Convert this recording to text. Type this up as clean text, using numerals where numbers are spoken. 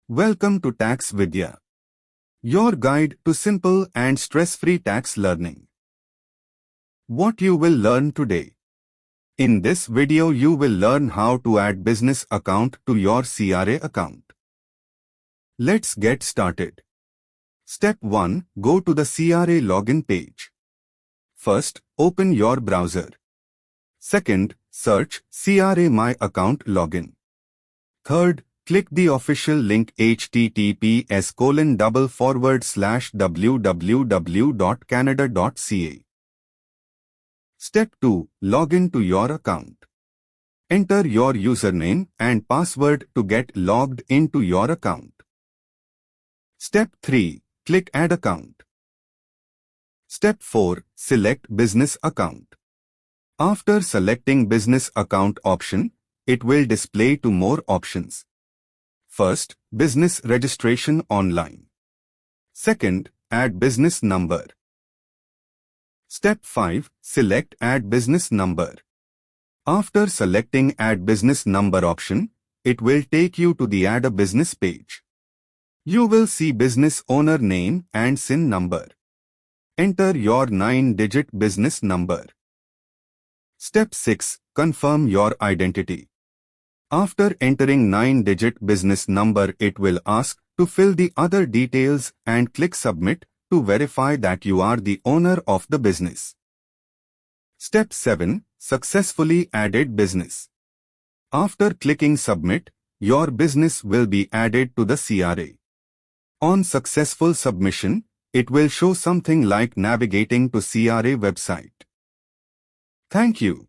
Welcome to Tax Vidya, your guide to simple and stress-free tax learning. What you will learn today. In this video you will learn how to add business account to your CRA account. Let's get started. Step 1. Go to the CRA login page. First, open your browser. Second, search CRA My Account Login. Third, click the official link https://www.canada.ca. Step 2. Log in to your account. Enter your username and password to get logged into your account. Step 3. Click Add Account. Step 4. Select Business Account. After selecting Business Account option, it will display two more options. First, Business Registration Online. Second, Add Business Number. Step 5. Select Add Business Number. After selecting Add Business Number option, it will take you to the Add a Business page. You will see business owner name and SIN number. Enter your 9-digit business number. Step 6. Confirm your identity. After entering 9-digit business number, it will ask to fill the other details and click Submit to verify that you are the owner of the business. Step 7. Successfully added business. After clicking Submit, your business will be added to the CRA. On successful submission, it will show something like navigating to CRA website. Thank you.